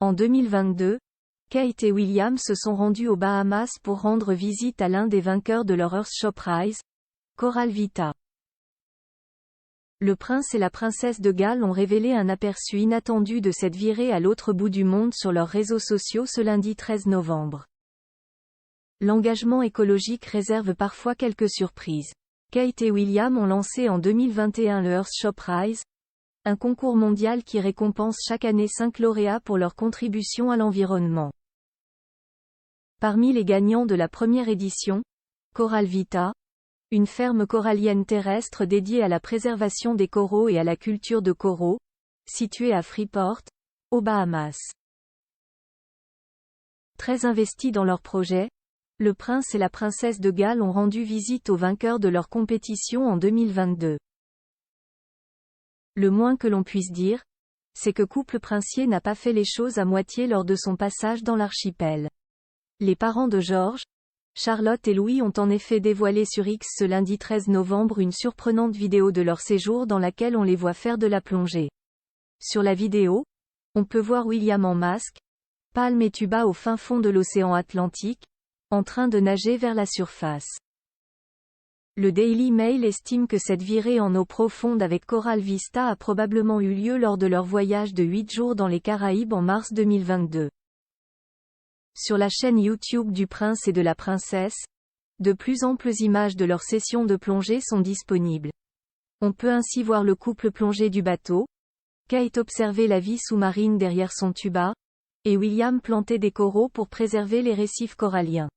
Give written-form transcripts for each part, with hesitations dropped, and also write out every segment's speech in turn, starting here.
En 2022, Kate et William se sont rendus aux Bahamas pour rendre visite à l'un des vainqueurs de leur Earthshot Prize, Coral Vita. Le prince et la princesse de Galles ont révélé un aperçu inattendu de cette virée à l'autre bout du monde sur leurs réseaux sociaux ce lundi 13 novembre. L'engagement écologique réserve parfois quelques surprises. Kate et William ont lancé en 2021 le Earthshot Prize, un concours mondial qui récompense chaque année 5 lauréats pour leur contribution à l'environnement. Parmi les gagnants de la première édition, Coral Vita, une ferme corallienne terrestre dédiée à la préservation des coraux et à la culture de coraux, située à Freeport, aux Bahamas. Très investis dans leur projet, le prince et la princesse de Galles ont rendu visite aux vainqueurs de leur compétition en 2022. Le moins que l'on puisse dire, c'est que couple princier n'a pas fait les choses à moitié lors de son passage dans l'archipel. Les parents de George, Charlotte et Louis ont en effet dévoilé sur X ce lundi 13 novembre une surprenante vidéo de leur séjour dans laquelle on les voit faire de la plongée. Sur la vidéo, on peut voir William en masque, palme et tuba au fin fond de l'océan Atlantique, en train de nager vers la surface. Le Daily Mail estime que cette virée en eau profonde avec Coral Vita a probablement eu lieu lors de leur voyage de 8 jours dans les Caraïbes en mars 2022. Sur la chaîne YouTube du prince et de la princesse, de plus amples images de leur session de plongée sont disponibles. On peut ainsi voir le couple plonger du bateau, Kate observer la vie sous-marine derrière son tuba, et William planter des coraux pour préserver les récifs coralliens.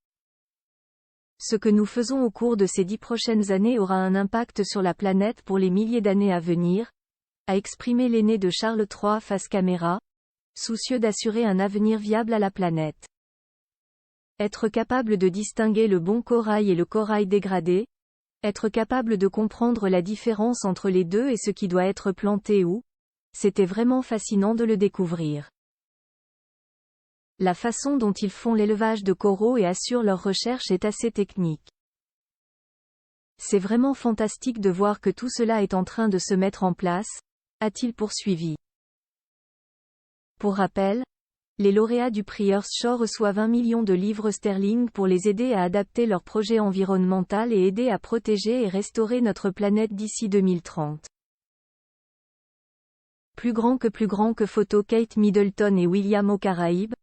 Ce que nous faisons au cours de ces 10 prochaines années aura un impact sur la planète pour les milliers d'années à venir, a exprimé l'aîné de Charles III face caméra, soucieux d'assurer un avenir viable à la planète. Être capable de distinguer le bon corail et le corail dégradé, être capable de comprendre la différence entre les deux et ce qui doit être planté où, c'était vraiment fascinant de le découvrir. La façon dont ils font l'élevage de coraux et assurent leur recherche est assez technique. C'est vraiment fantastique de voir que tout cela est en train de se mettre en place, a-t-il poursuivi. Pour rappel, les lauréats du prix Earthshot reçoivent 1 million de livres sterling pour les aider à adapter leur projet environnemental et aider à protéger et restaurer notre planète d'ici 2030. Plus grand que photo Kate Middleton et William aux Caraïbes.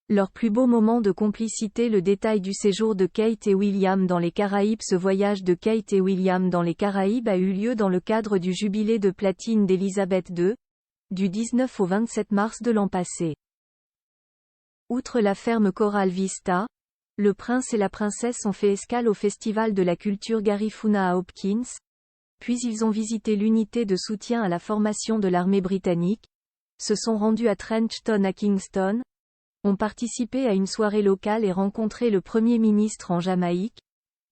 Leur plus beau moment de complicité. Le détail du séjour de Kate et William dans les Caraïbes. Ce voyage de Kate et William dans les Caraïbes a eu lieu dans le cadre du jubilé de platine d'Elizabeth II, du 19 au 27 mars de l'an passé. Outre la ferme Coral Vita, le prince et la princesse ont fait escale au Festival de la culture Garifuna à Hopkins, puis ils ont visité l'unité de soutien à la formation de l'armée britannique, se sont rendus à Trenchtown à Kingston, ont participé à une soirée locale et rencontré le Premier ministre en Jamaïque,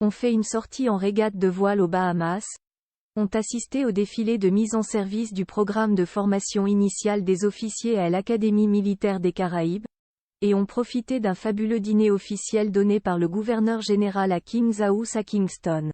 ont fait une sortie en régate de voile aux Bahamas, ont assisté au défilé de mise en service du programme de formation initiale des officiers à l'Académie militaire des Caraïbes, et ont profité d'un fabuleux dîner officiel donné par le gouverneur général à King's House à Kingston.